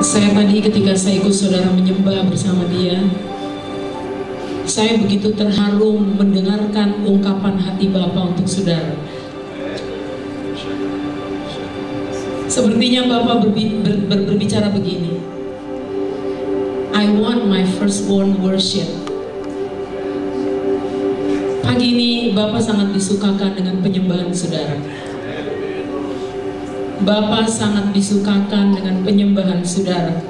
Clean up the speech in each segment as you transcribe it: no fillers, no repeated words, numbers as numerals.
Saya tadi ketika saya ikut saudara menyembah bersama dia, saya begitu terharu mendengarkan ungkapan hati Bapa untuk saudara. Sepertinya Bapa berbicara begini, I want my firstborn worship. Pagi ini Bapa sangat disukakan dengan penyembahan saudara. Bapa sangat disukakan dengan penyembahan saudara.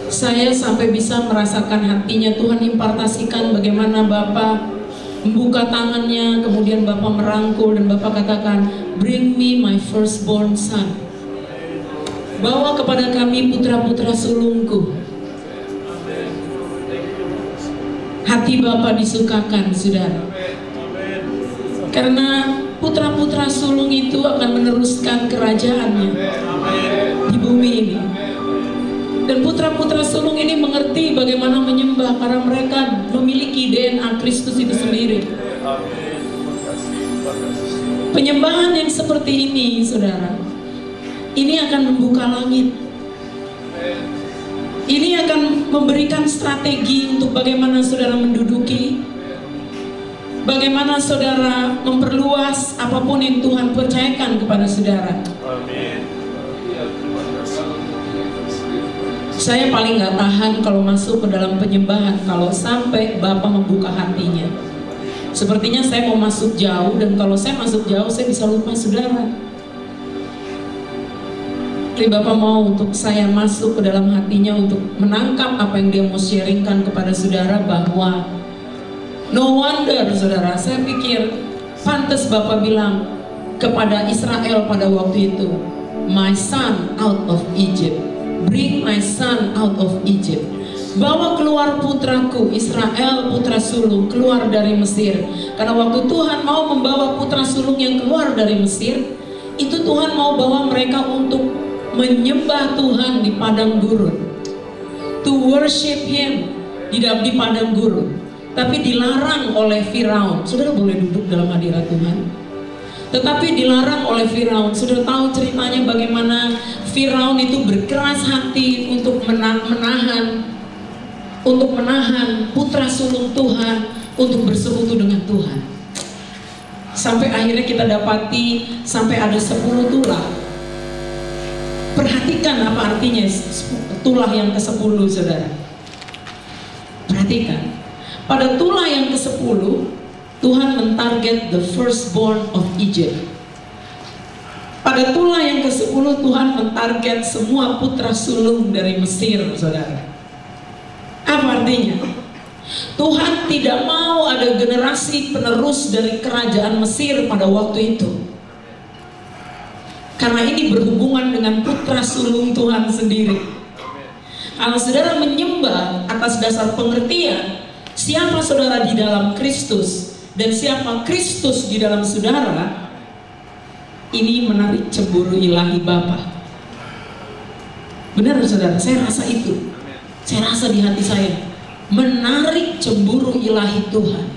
Saya sampai bisa merasakan hatinya Tuhan impartasikan bagaimana Bapa membuka tangannya, kemudian Bapa merangkul dan Bapa katakan, bring me my firstborn son. Bawa kepada kami putra-putra sulungku. Hati Bapa disukakan, saudara. Karena putra-putra sulung itu akan meneruskan kerajaannya di bumi ini. Dan putra-putra sulung ini mengerti bagaimana menyembah karena mereka memiliki DNA Kristus itu sendiri. Penyembahan yang seperti ini, saudara, ini akan membuka langit. Ini akan memberikan strategi untuk bagaimana saudara menduduki, bagaimana saudara memperluas apapun yang Tuhan percayakan kepada saudara. Amin. Saya paling gak tahan kalau masuk ke dalam penyembahan kalau sampai Bapa membuka hatinya. Sepertinya saya mau masuk jauh, dan kalau saya masuk jauh saya bisa lupa saudara. Tapi Bapak mau untuk saya masuk ke dalam hatinya untuk menangkap apa yang dia mau sharingkan kepada saudara, bahwa no wonder saudara, saya pikir pantas Bapak bilang kepada Israel pada waktu itu, my son out of Egypt, bring my son out of Egypt. Bawa keluar putraku Israel, putra sulung, keluar dari Mesir. Karena waktu Tuhan mau membawa putra sulung yang keluar dari Mesir, itu Tuhan mau bawa mereka untuk menyembah Tuhan di padang gurun, to worship Him di padang gurun. Tapi dilarang oleh Firaun. Saudara boleh duduk dalam hadirat Tuhan. Tetapi dilarang oleh Firaun. Saudara tahu ceritanya bagaimana Firaun itu berkeras hati untuk menahan putra sulung Tuhan untuk bersekutu dengan Tuhan. Sampai akhirnya kita dapati sampai ada 10 tulah. Perhatikan apa artinya tulah yang ke-10, saudara. Perhatikan. Pada tulah yang ke-10, Tuhan mentarget the firstborn of Egypt. Pada tulah yang ke-10, Tuhan mentarget semua putra sulung dari Mesir, saudara. Apa artinya? Tuhan tidak mau ada generasi penerus dari kerajaan Mesir pada waktu itu. Karena ini berhubungan dengan putra sulung Tuhan sendiri. Kalau saudara menyembah atas dasar pengertian siapa saudara di dalam Kristus dan siapa Kristus di dalam saudara, ini menarik cemburu ilahi Bapa. Benar saudara, saya rasa itu. Saya rasa di hati saya menarik cemburu ilahi Tuhan.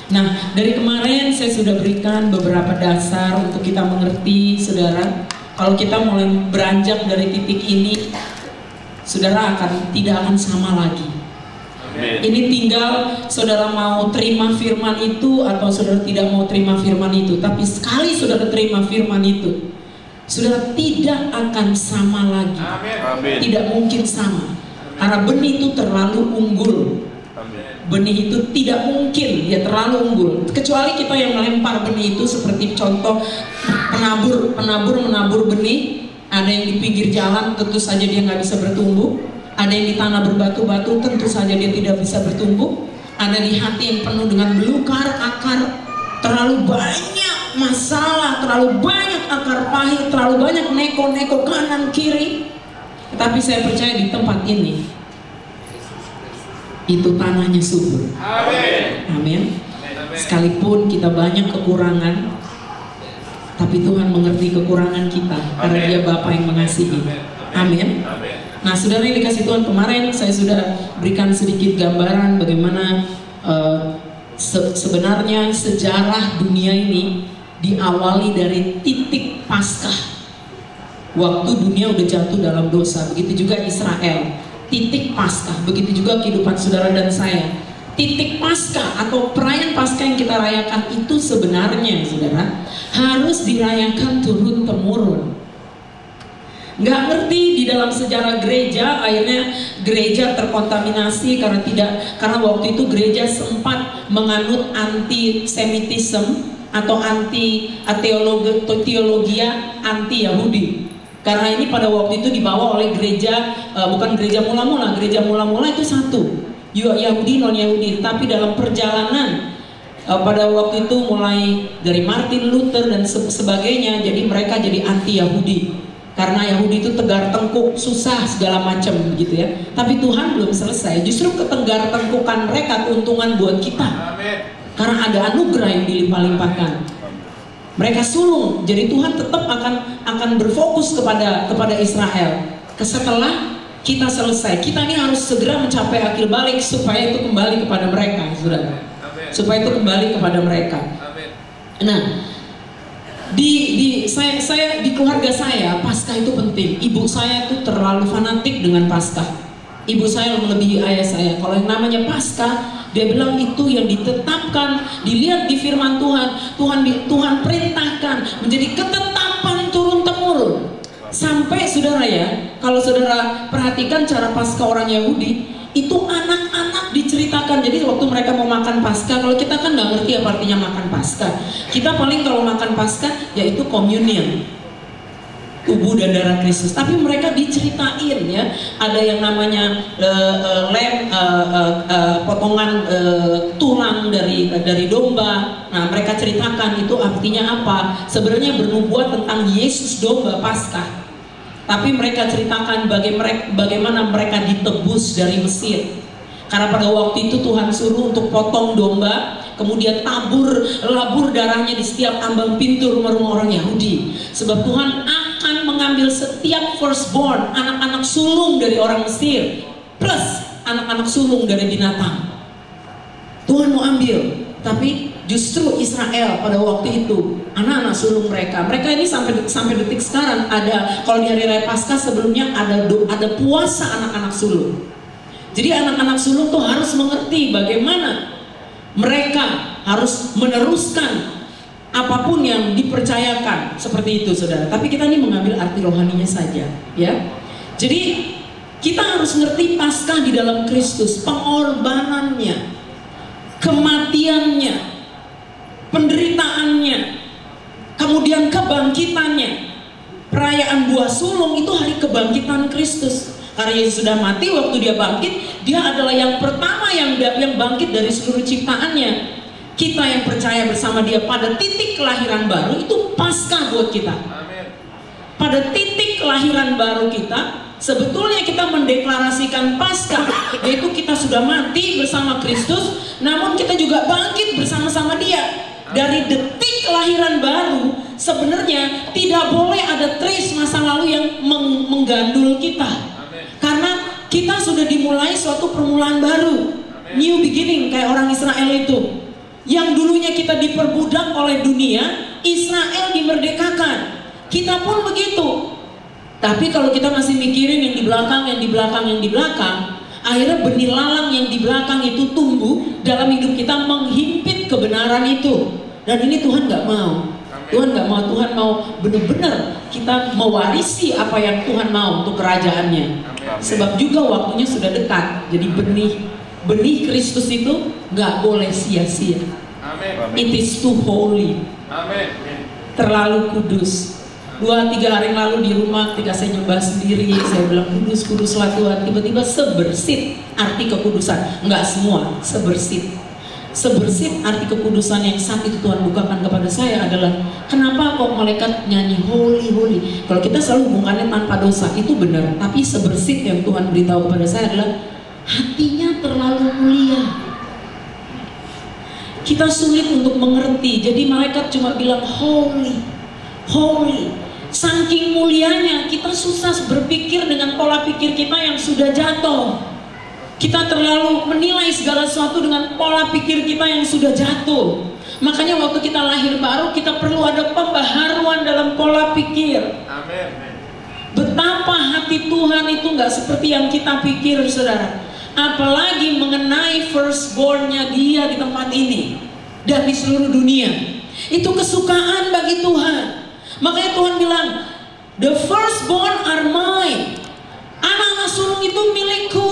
Nah, dari kemarin saya sudah berikan beberapa dasar untuk kita mengerti, saudara. Kalau kita mulai beranjak dari titik ini, saudara tidak akan sama lagi. Amen. Ini tinggal saudara mau terima firman itu atau saudara tidak mau terima firman itu. Tapi sekali saudara terima firman itu, saudara tidak akan sama lagi. Amen. Tidak mungkin sama. Karena benih itu terlalu unggul. Benih itu tidak mungkin dia terlalu unggul, kecuali kita yang melempar benih itu seperti contoh penabur menabur benih. Ada yang di pinggir jalan, tentu saja dia nggak bisa bertumbuh. Ada yang di tanah berbatu-batu, tentu saja dia tidak bisa bertumbuh. Ada di hati yang penuh dengan belukar, akar, terlalu banyak masalah, terlalu banyak akar pahit, terlalu banyak neko-neko kanan kiri. Tetapi saya percaya di tempat ini itu tanahnya subur. Amin. Amin. Sekalipun kita banyak kekurangan, tapi Tuhan mengerti kekurangan kita. Amen. Karena Dia Bapa yang mengasihi. Amin. Nah, saudara yang dikasih Tuhan, kemarin saya sudah berikan sedikit gambaran bagaimana sebenarnya sejarah dunia ini diawali dari titik Paskah. waktu dunia udah jatuh dalam dosa. Begitu juga Israel, titik Paskah. Begitu juga kehidupan saudara dan saya. Titik Paskah atau perayaan Paskah yang kita rayakan itu sebenarnya, saudara, harus dirayakan turun-temurun. Nggak ngerti di dalam sejarah gereja, akhirnya gereja terkontaminasi karena waktu itu gereja sempat menganut anti-semitism atau teologia anti-Yahudi. Karena ini pada waktu itu dibawa oleh gereja, bukan gereja mula-mula. Gereja mula-mula itu satu, Yahudi non-Yahudi. Tapi dalam perjalanan pada waktu itu mulai dari Martin Luther dan sebagainya, jadi mereka jadi anti-Yahudi. Karena Yahudi itu tegar tengkuk, susah segala macam gitu ya. Tapi Tuhan belum selesai. Justru ketegar tengkukan mereka keuntungan buat kita. Amin. Karena ada anugerah yang dilimpah-limpahkan. Mereka sulung, jadi Tuhan tetap akan berfokus kepada Israel. Setelah kita selesai, kita ini harus segera mencapai akhir balik supaya itu kembali kepada mereka, saudara. Supaya itu kembali kepada mereka. Nah, saya di keluarga saya Paskah itu penting. Ibu saya tuh terlalu fanatik dengan Paskah. Ibu saya melebihi ayah saya. Kalau yang namanya Paskah, dia bilang itu yang ditetapkan, dilihat di firman Tuhan perintahkan menjadi ketetapan turun-temurun. Sampai saudara ya, kalau saudara perhatikan cara Paskah orang Yahudi, itu anak-anak diceritakan. Jadi waktu mereka mau makan Paskah, kalau kita kan nggak ngerti apa artinya makan Paskah. Kita paling kalau makan Paskah yaitu communion, tubuh dan darah Kristus. Tapi mereka diceritain ya, ada yang namanya potongan tulang dari domba. Nah, mereka ceritakan itu artinya apa. Sebenarnya bernubuat tentang Yesus domba Paskah. Tapi mereka ceritakan bagaimana mereka ditebus dari Mesir. Karena pada waktu itu Tuhan suruh untuk potong domba, kemudian labur darahnya di setiap ambang pintu rumah-rumah orang Yahudi. Sebab Tuhan akan mengambil setiap firstborn, anak-anak sulung dari orang Mesir, plus anak-anak sulung dari binatang. Tuhan mau ambil, tapi justru Israel pada waktu itu anak-anak sulung mereka ini sampai detik sekarang ada, kalau di hari raya Paskah sebelumnya ada puasa anak-anak sulung. Jadi anak-anak sulung tuh harus mengerti bagaimana mereka harus meneruskan apapun yang dipercayakan, seperti itu saudara. Tapi kita ini mengambil arti rohaninya saja ya. Jadi kita harus ngerti Paskah di dalam Kristus, pengorbanannya, kematiannya, penderitaannya, kemudian kebangkitannya. Perayaan buah sulung itu hari kebangkitan Kristus. Karena Yesus sudah mati, waktu dia bangkit, dia adalah yang pertama yang bangkit dari seluruh ciptaannya. Kita yang percaya bersama dia pada titik kelahiran baru, itu Paskah buat kita. Amin. Pada titik kelahiran baru kita, sebetulnya kita mendeklarasikan Paskah, yaitu kita sudah mati bersama Kristus, namun kita juga bangkit bersama-sama dia. Dari detik kelahiran baru, sebenarnya tidak boleh ada trace masa lalu yang menggandul kita. Karena kita sudah dimulai suatu permulaan baru. New beginning, kayak orang Israel itu. Yang dulunya kita diperbudak oleh dunia, Israel dimerdekakan. Kita pun begitu. Tapi kalau kita masih mikirin yang di belakang, akhirnya benih lalang yang di belakang itu tumbuh dalam hidup kita, menghimpit kebenaran itu. Dan ini Tuhan nggak mau. Tuhan nggak mau. Tuhan mau benar-benar kita mewarisi apa yang Tuhan mau untuk kerajaannya. Sebab juga waktunya sudah dekat. Jadi benih Kristus itu nggak boleh sia-sia. It is too holy. Terlalu kudus. 2-3 hari yang lalu di rumah ketika saya nyembah sendiri, saya bilang kuduslah Tuhan. Tiba-tiba sebersit arti kekudusan. Nggak semua, sebersit arti kekudusan yang saat itu Tuhan bukakan kepada saya adalah, kenapa kok malaikat nyanyi holy holy? Kalau kita selalu hubungannya tanpa dosa, itu benar. Tapi sebersit yang Tuhan beritahu kepada saya adalah hatinya terlalu mulia. Kita sulit untuk mengerti. Jadi malaikat cuma bilang holy, holy. Saking mulianya kita susah berpikir dengan pola pikir kita yang sudah jatuh. Kita terlalu menilai segala sesuatu dengan pola pikir kita yang sudah jatuh. Makanya waktu kita lahir baru, kita perlu ada pembaharuan dalam pola pikir. Amin. Betapa hati Tuhan itu nggak seperti yang kita pikir, saudara. Apalagi mengenai firstborn-nya dia di tempat ini dan di seluruh dunia. Itu kesukaan bagi Tuhan. Makanya Tuhan bilang, the firstborn are mine. Anak-anak sulung itu milikku,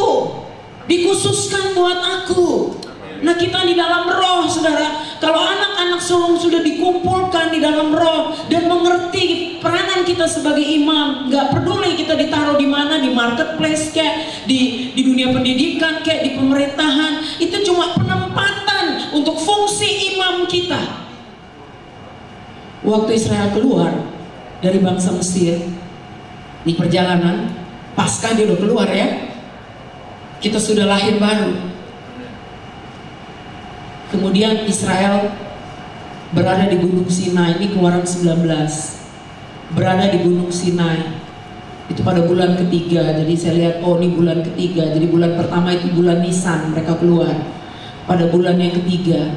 dikhususkan buat aku. Nah, kita di dalam roh, saudara. Kalau anak-anak sulung sudah dikumpulkan di dalam roh dan mengerti peranan kita sebagai imam, nggak peduli kita ditaruh di mana, di marketplace kayak di dunia pendidikan kayak di pemerintahan, itu cuma penempatan untuk fungsi imam kita. Waktu Israel keluar dari bangsa Mesir di perjalanan, pasca dia udah keluar ya, kita sudah lahir baru. Kemudian Israel berada di Gunung Sinai, ini Keluaran 19, berada di Gunung Sinai. Itu pada bulan ketiga, jadi saya lihat, oh ini bulan ketiga. Jadi bulan pertama itu bulan Nisan, mereka keluar. Pada bulan yang ketiga,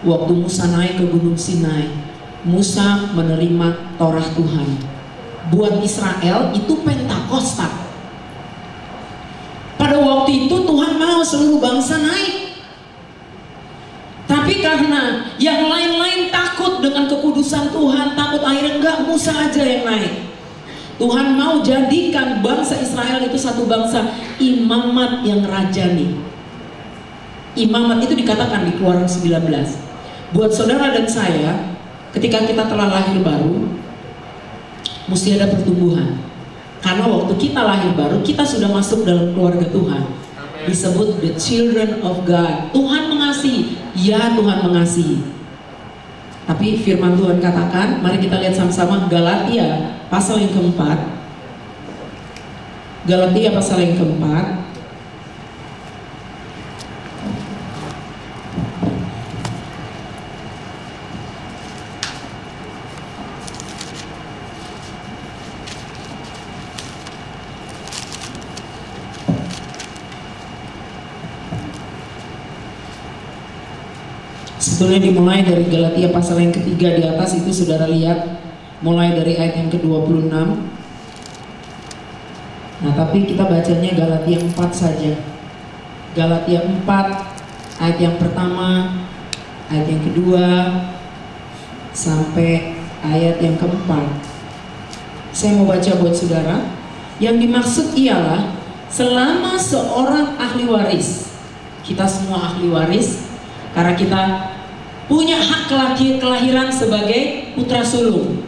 waktu Musa naik ke Gunung Sinai, Musa menerima Torah Tuhan. Buat Israel itu Pentakosta. Pada waktu itu Tuhan mau seluruh bangsa naik. Tapi karena yang lain-lain takut dengan kekudusan Tuhan, takut akhirnya enggak, Musa aja yang naik. Tuhan mau jadikan bangsa Israel itu satu bangsa imamat yang rajani. Imamat itu dikatakan di Keluaran 19. Buat saudara dan saya, ketika kita telah lahir baru, mesti ada pertumbuhan. Karena waktu kita lahir baru, kita sudah masuk dalam keluarga Tuhan. Disebut the children of God. Tuhan mengasihi, ya Tuhan mengasihi. Tapi firman Tuhan katakan, mari kita lihat sama-sama Galatia pasal yang keempat. Galatia pasal yang keempat. Sebetulnya dimulai dari Galatia pasal yang ketiga di atas itu, saudara lihat, mulai dari ayat yang ke-26. Nah, tapi kita bacanya Galatia 4 saja. Galatia 4 ayat yang pertama, ayat yang kedua, sampai ayat yang keempat. Saya mau baca buat saudara. Yang dimaksud ialah selama seorang ahli waris, kita semua ahli waris, karena kita punya hak kelahiran sebagai putra sulung,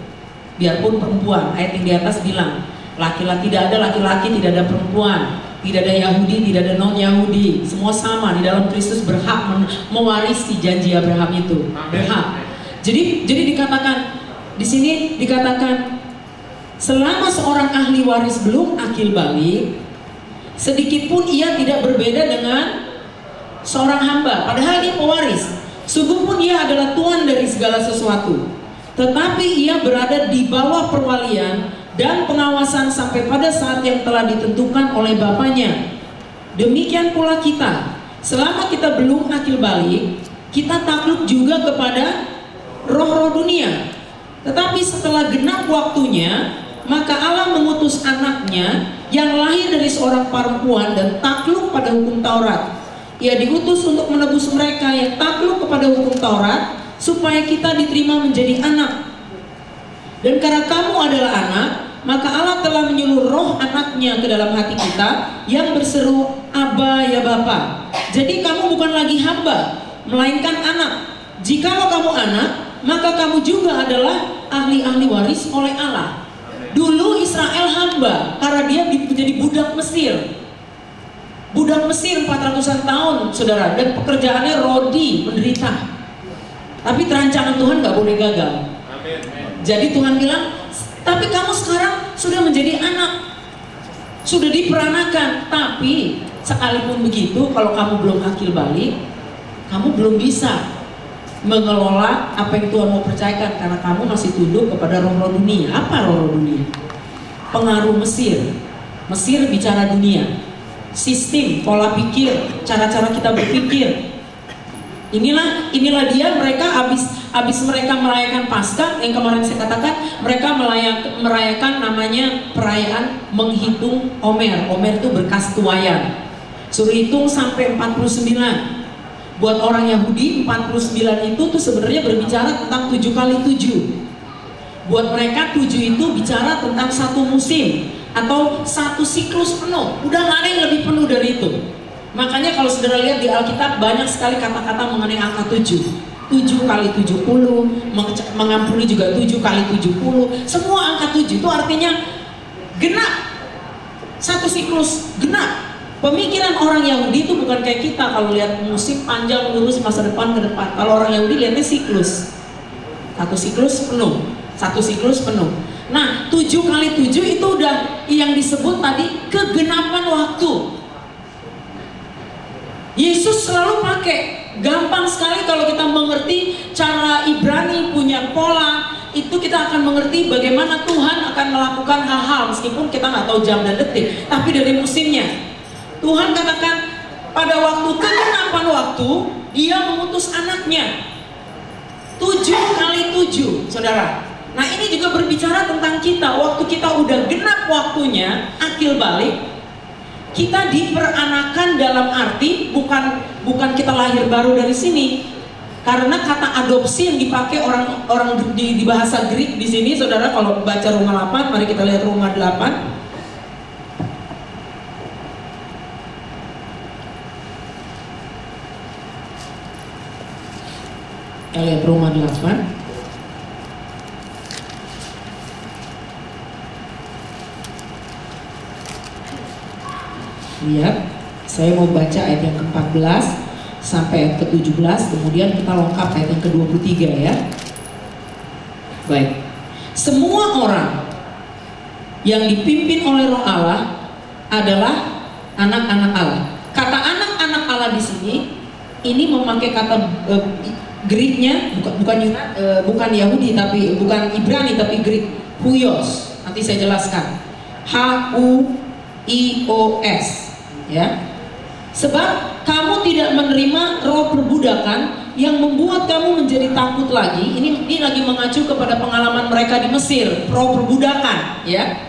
biarpun perempuan. Ayat yang di atas bilang, laki-laki tidak ada laki-laki, tidak ada perempuan, tidak ada Yahudi, tidak ada non-Yahudi, semua sama di dalam Kristus, berhak mewarisi janji Abraham itu, berhak. Jadi dikatakan di sini, dikatakan selama seorang ahli waris belum akil balik, sedikit pun ia tidak berbeda dengan seorang hamba, padahal dia pewaris. Sungguh pun ia adalah tuan dari segala sesuatu, tetapi ia berada di bawah perwalian dan pengawasan sampai pada saat yang telah ditentukan oleh Bapaknya. Demikian pula kita, selama kita belum akil balik, kita takluk juga kepada roh-roh dunia. Tetapi setelah genap waktunya, maka Allah mengutus anaknya yang lahir dari seorang perempuan dan takluk pada hukum Taurat. Ia diutus untuk menebus mereka yang takluk kepada hukum Taurat, supaya kita diterima menjadi anak. Dan karena kamu adalah anak, maka Allah telah menyuruh roh anaknya ke dalam hati kita, yang berseru, Aba ya Bapa. Jadi kamu bukan lagi hamba, melainkan anak. Jikalau kamu anak, maka kamu juga adalah ahli-ahli waris oleh Allah. Dulu Israel hamba karena dia menjadi budak Mesir. Budak Mesir 400-an tahun, saudara, dan pekerjaannya rodi, menderita. Tapi rancangan Tuhan gak boleh gagal. Jadi Tuhan bilang, tapi kamu sekarang sudah menjadi anak, sudah diperanakan. Tapi sekalipun begitu, kalau kamu belum akil balik, kamu belum bisa mengelola apa yang Tuhan mau percayakan, karena kamu masih tunduk kepada roh-roh dunia. Apa roh-roh dunia? Pengaruh Mesir. Mesir bicara dunia, sistem, pola pikir, cara-cara kita berpikir. Inilah dia, mereka habis mereka merayakan Paskah, yang kemarin saya katakan, mereka merayakan namanya perayaan menghitung Omer. Omer itu berkas tuayan. Suruh hitung sampai 49. Buat orang Yahudi 49 itu tuh sebenarnya berbicara tentang 7 kali 7. Buat mereka 7 itu bicara tentang satu musim atau satu siklus penuh. Udah nggak ada yang lebih penuh dari itu. Makanya kalau saudara lihat di Alkitab banyak sekali kata-kata mengenai angka 7. 7 kali 70, mengampuni juga 7 kali 70. Semua angka 7 itu artinya genap. Satu siklus genap. Pemikiran orang Yahudi itu bukan kayak kita. Kalau lihat musim panjang lurus masa depan ke depan. Kalau orang Yahudi lihatnya siklus. Satu siklus penuh. Satu siklus penuh. Nah, 7 kali 7 itu udah yang disebut tadi kegenapan waktu. Yesus selalu pakai. Gampang sekali kalau kita mengerti cara Ibrani punya pola, itu kita akan mengerti bagaimana Tuhan akan melakukan hal-hal meskipun kita nggak tahu jam dan detik, tapi dari musimnya. Tuhan katakan pada waktu kegenapan waktu Dia mengutus anaknya. 7 kali 7, saudara. Nah ini juga berbicara tentang kita. Waktu kita udah genap waktunya, akil balik, kita diperanakan dalam arti bukan kita lahir baru dari sini. Karena kata adopsi yang dipakai orang di bahasa Greek di sini, saudara, kalau baca Roma 8, mari kita lihat Roma 8. Kita lihat Roma 8. Lihat, saya mau baca ayat yang ke-14 sampai ayat ke-17, kemudian kita lengkap ayat yang ke-23 ya. Baik. Semua orang yang dipimpin oleh Roh Allah adalah anak-anak Allah. Kata anak-anak Allah di sini ini memakai kata Greeknya bukan Yahudi tapi bukan Ibrani tapi Greek, huios. Nanti saya jelaskan. H-U-I-O-S. Ya, sebab kamu tidak menerima roh perbudakan yang membuat kamu menjadi takut lagi. Ini lagi mengacu kepada pengalaman mereka di Mesir, roh perbudakan, ya.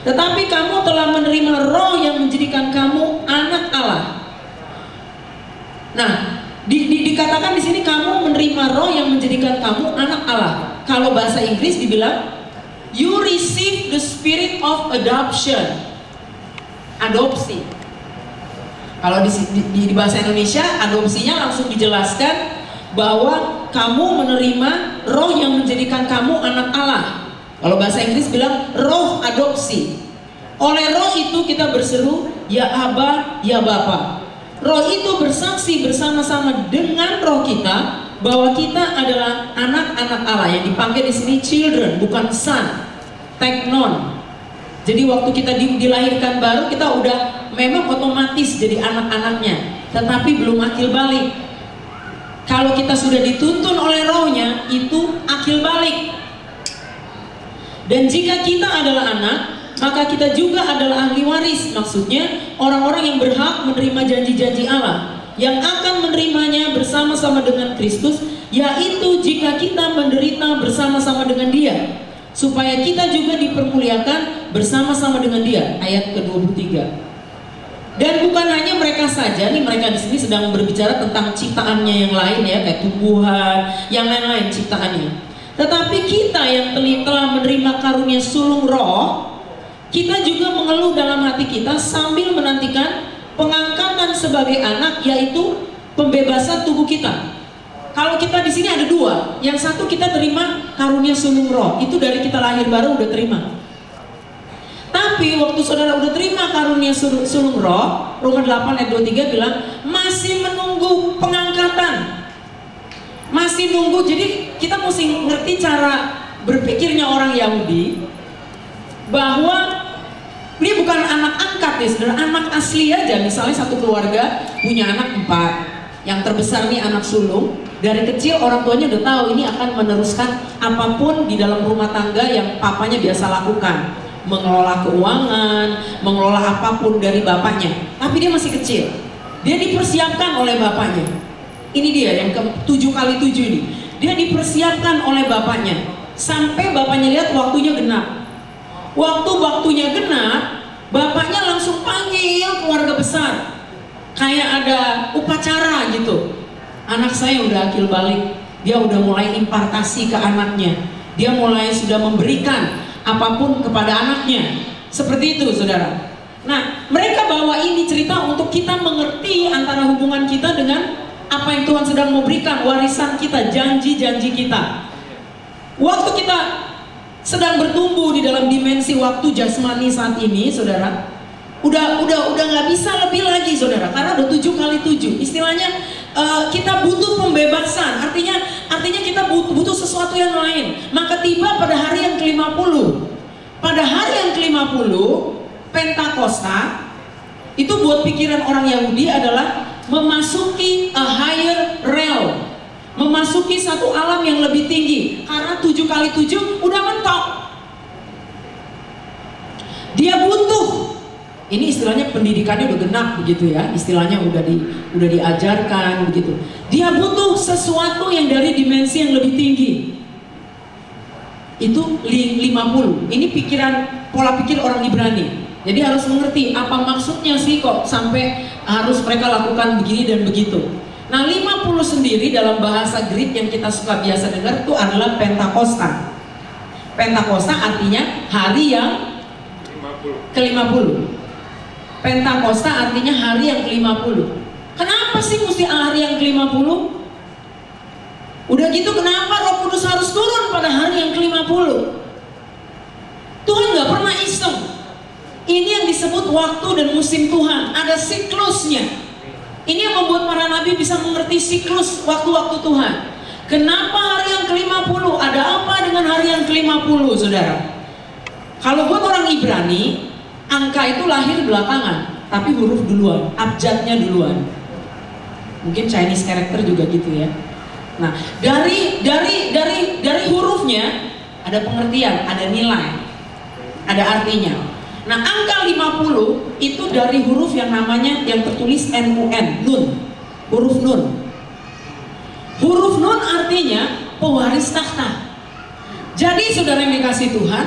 Tetapi kamu telah menerima roh yang menjadikan kamu anak Allah. Nah, dikatakan di sini kamu menerima roh yang menjadikan kamu anak Allah. Kalau bahasa Inggris dibilang, you receive the spirit of adoption, adopsi. Kalau di bahasa Indonesia, adopsinya langsung dijelaskan bahwa kamu menerima roh yang menjadikan kamu anak Allah. Kalau bahasa Inggris bilang roh adopsi. Oleh roh itu kita berseru, ya Aba, ya Bapa. Roh itu bersaksi bersama-sama dengan roh kita bahwa kita adalah anak-anak Allah. Yang dipanggil di sini children, bukan son, teknon. Jadi waktu kita dilahirkan baru, kita udah memang otomatis jadi anak-anaknya, tetapi belum akil balik. Kalau kita sudah dituntun oleh rohnya, itu akil balik. Dan jika kita adalah anak, maka kita juga adalah ahli waris. Maksudnya orang-orang yang berhak menerima janji-janji Allah, yang akan menerimanya bersama-sama dengan Kristus, yaitu jika kita menderita bersama-sama dengan Dia, supaya kita juga dipermuliakan bersama-sama dengan Dia. Ayat ke-23. Dan bukan hanya mereka saja, nih mereka di sini sedang berbicara tentang ciptaannya yang lain ya, kayak tumbuhan, yang lain-lain ciptaannya. Tetapi kita yang telah menerima karunia sulung roh, kita juga mengeluh dalam hati kita sambil menantikan pengangkatan sebagai anak, yaitu pembebasan tubuh kita. Kalau kita di sini ada dua, yang satu kita terima karunia sulung roh, itu dari kita lahir baru udah terima. Tapi waktu saudara udah terima karunia sulung roh, Roma 8 ayat 23 bilang masih menunggu pengangkatan, masih nunggu. Jadi kita mesti ngerti cara berpikirnya orang Yahudi, bahwa ini bukan anak angkat ya saudara, anak asli aja. Misalnya satu keluarga punya anak 4, yang terbesar nih anak sulung. Dari kecil orang tuanya udah tahu ini akan meneruskan apapun di dalam rumah tangga yang papanya biasa lakukan, mengelola keuangan, mengelola apapun dari bapaknya. Tapi dia masih kecil, dia dipersiapkan oleh bapaknya. Ini dia yang ke 7 kali 7 ini. dia dipersiapkan oleh bapaknya. Sampai bapaknya lihat waktunya genap. Waktunya genap, bapaknya langsung panggil keluarga besar. Kayak ada upacara gitu. Anak saya udah akil balik. Dia udah mulai impartasi ke anaknya. Dia mulai sudah memberikan apapun kepada anaknya. Seperti itu, saudara. Nah, mereka bawa ini cerita untuk kita mengerti antara hubungan kita dengan apa yang Tuhan sedang memberikan, warisan kita, janji-janji kita. Waktu kita sedang bertumbuh di dalam dimensi waktu jasmani saat ini, saudara, udah nggak bisa lebih lagi, saudara, karena udah 7 kali 7. Istilahnya kita butuh pembebasan. Artinya kita butuh sesuatu yang lain. Maka tiba pada hari yang ke-50. Pada hari yang ke-50, Pentakosta itu buat pikiran orang Yahudi adalah memasuki a higher realm, memasuki satu alam yang lebih tinggi. Karena 7 kali 7 udah mentok. Dia butuh, ini istilahnya pendidikannya udah genap begitu ya, istilahnya udah diajarkan begitu. Dia butuh sesuatu yang dari dimensi yang lebih tinggi. Itu 50. Ini pola pikir orang Ibrani. Jadi harus mengerti apa maksudnya sih kok sampai harus mereka lakukan begini dan begitu. Nah, 50 sendiri dalam bahasa Greek yang kita suka biasa dengar itu adalah Pentakosta. Pentakosta artinya hari yang ke-50. Pentakosta artinya hari yang ke-50. Kenapa sih mesti hari yang ke-50? Udah gitu kenapa Roh Kudus harus turun pada hari yang ke-50? Tuhan gak pernah iseng. Ini yang disebut waktu dan musim Tuhan. Ada siklusnya. Ini yang membuat para nabi bisa mengerti siklus waktu-waktu Tuhan. Kenapa hari yang ke-50? Ada apa dengan hari yang ke-50, saudara? Kalau buat orang Ibrani, angka itu lahir belakangan, tapi huruf duluan, abjadnya duluan. Mungkin Chinese character juga gitu ya. Nah, dari hurufnya ada pengertian, ada nilai, ada artinya. Nah, angka 50 itu dari huruf yang namanya, yang tertulis NUN, nun, huruf nun. Huruf nun artinya pewaris tahta. Jadi saudara yang dikasih Tuhan,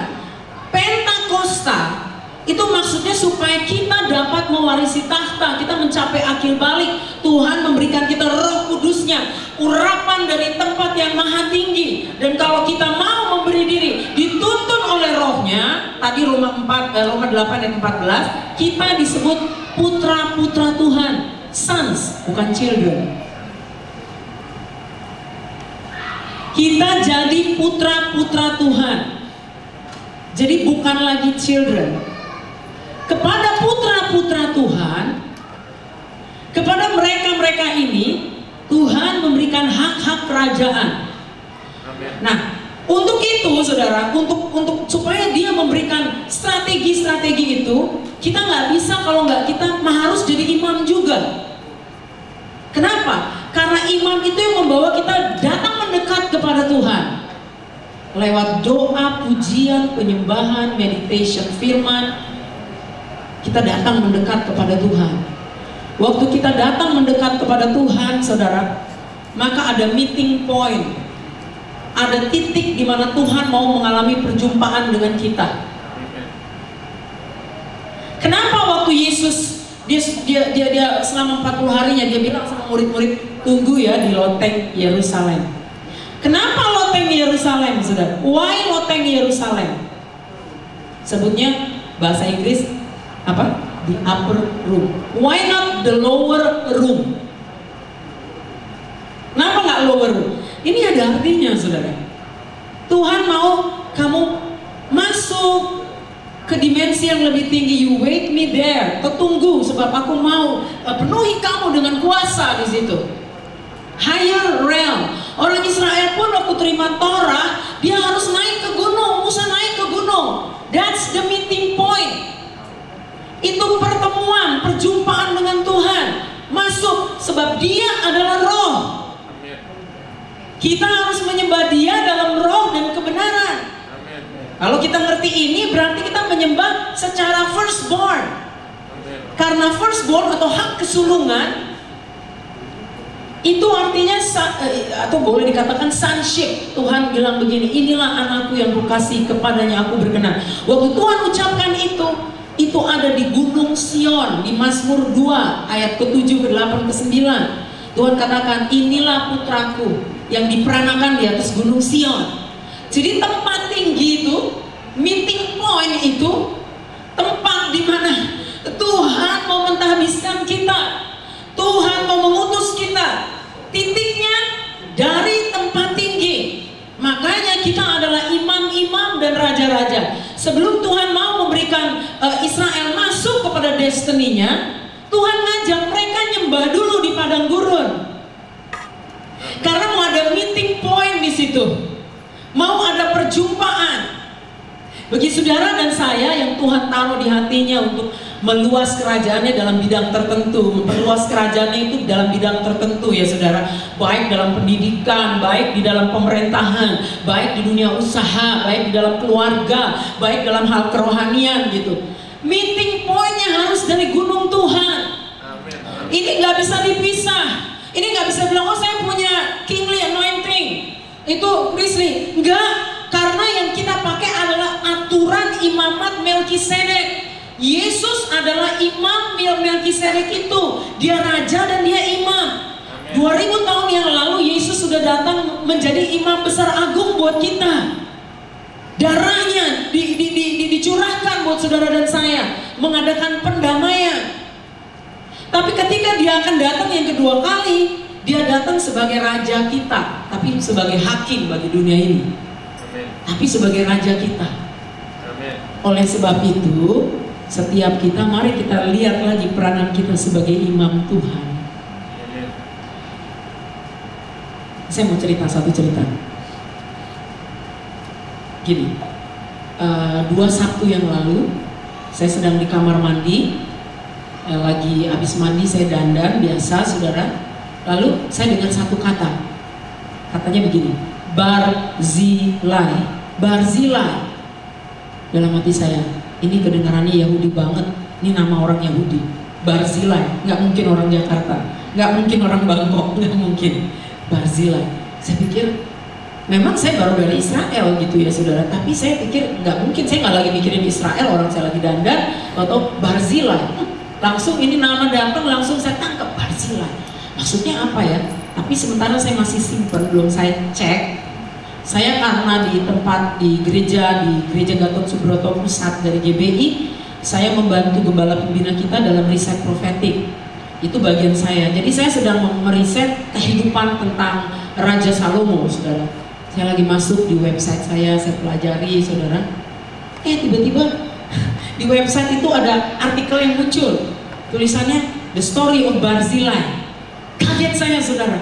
Pentakosta itu maksudnya supaya kita dapat mewarisi tahta, kita mencapai akil balik. Tuhan memberikan kita Roh Kudusnya, urapan dari tempat yang maha tinggi. Dan kalau kita mau memberi diri, dituntun oleh Rohnya, tadi Roma 8 dan 14, kita disebut putra-putra Tuhan, sons, bukan children. Kita jadi putra-putra Tuhan. Jadi bukan lagi children. Kepada putra-putra Tuhan, kepada mereka-mereka ini, Tuhan memberikan hak-hak kerajaan. Nah, untuk itu, saudara, untuk supaya Dia memberikan strategi-strategi itu, kita nggak bisa kalau nggak kita harus jadi imam juga. Kenapa? Karena imam itu yang membawa kita datang mendekat kepada Tuhan. Lewat doa, pujian, penyembahan, meditation, firman, kita datang mendekat kepada Tuhan. Waktu kita datang mendekat kepada Tuhan, saudara, maka ada meeting point. Ada titik di mana Tuhan mau mengalami perjumpaan dengan kita. Kenapa waktu Yesus dia selama 40 harinya dia bilang sama murid-murid, tunggu ya di loteng Yerusalem. Kenapa loteng Yerusalem, saudara? Why loteng Yerusalem? Sebutnya bahasa Inggris apa? The upper room. Why not the lower room? Kenapa nggak lower room? Ini ada artinya, saudara. Tuhan mau kamu masuk ke dimensi yang lebih tinggi. You wait me there. Tunggu sebab aku mau penuhi kamu dengan kuasa di situ. Higher realm. Orang Israel pun waktu terima Torah, dia harus naik ke gunung. Musa naik ke gunung. That's the meeting point. Itu pertemuan, perjumpaan dengan Tuhan. Masuk, sebab Dia adalah Roh. Kita harus menyembah Dia dalam roh dan kebenaran. Kalau kita ngerti ini, berarti kita menyembah secara firstborn. Karena firstborn atau hak kesulungan Itu artinya atau boleh dikatakan sonship. Tuhan bilang begini, inilah anakku yang kukasih, kepadanya aku berkenan. Waktu Tuhan ucapkan itu ada di Gunung Sion, di Mazmur 2 ayat ke-7, ke-8, ke-9. Tuhan katakan, inilah putraku yang diperanakan di atas Gunung Sion. Jadi tempat tinggi itu, meeting point itu, tempat di mana Tuhan mau mentahbiskan kita. Tuhan mau mengutus kita. Titiknya dari tempat tinggi. Makanya kita adalah imam-imam dan raja-raja. Sebelum Tuhan mau memberikan Israel masuk kepada destininya, Tuhan ngajak mereka nyembah dulu di padang gurun. Karena mau ada meeting point di situ. Mau ada perjumpaan. Bagi saudara dan saya yang Tuhan taruh di hatinya untuk meluas kerajaannya dalam bidang tertentu, memperluas kerajaannya itu dalam bidang tertentu ya saudara, baik dalam pendidikan, baik di dalam pemerintahan, baik di dunia usaha, baik di dalam keluarga, baik dalam hal kerohanian gitu. Meeting pointnya harus dari gunung Tuhan. Ini nggak bisa dipisah. Ini nggak bisa bilang, oh saya punya kingly anointing, itu priestly. Enggak. Karena yang kita pakai adalah aturan imamat Melkisedek. Yesus adalah imam Melkisedek itu. Dia raja dan dia imam. 2000 tahun yang lalu Yesus sudah datang menjadi imam besar agung buat kita. Darahnya dicurahkan buat saudara dan saya, mengadakan pendamaian. Tapi ketika dia akan datang yang kedua kali, dia datang sebagai raja kita, tapi sebagai hakim bagi dunia ini. Tapi sebagai raja kita. Oleh sebab itu, setiap kita, mari kita lihat lagi peranan kita sebagai imam Tuhan. Saya mau cerita satu cerita. Gini, 2 Sabtu yang lalu, saya sedang di kamar mandi, lagi habis mandi, saya dandan biasa, saudara. Lalu saya dengar satu kata, katanya begini, Barzilai. Barzilai. Dalam hati saya, ini kedengarannya Yahudi banget. Ini nama orang Yahudi. Barzilai. Nggak mungkin orang Jakarta, nggak mungkin orang Bangkok, nggak mungkin. Barzilai. Saya pikir, memang saya baru dari Israel gitu ya saudara. Tapi saya pikir nggak mungkin, saya nggak lagi mikirin Israel, orang saya lagi dandan atau Barzilai. Langsung ini nama datang, langsung saya tangkap Barzilai. Maksudnya apa ya? Tapi sementara saya masih simpan, belum saya cek. Saya karena di tempat di gereja Gatot Subroto Pusat dari GBI, saya membantu gembala pembina kita dalam riset profetik. Itu bagian saya. Jadi saya sedang meriset kehidupan tentang Raja Salomo, saudara. Saya lagi masuk di website saya pelajari, saudara. Tiba-tiba di website itu ada artikel yang muncul, tulisannya The Story of Barzilai. Kaget saya, saudara.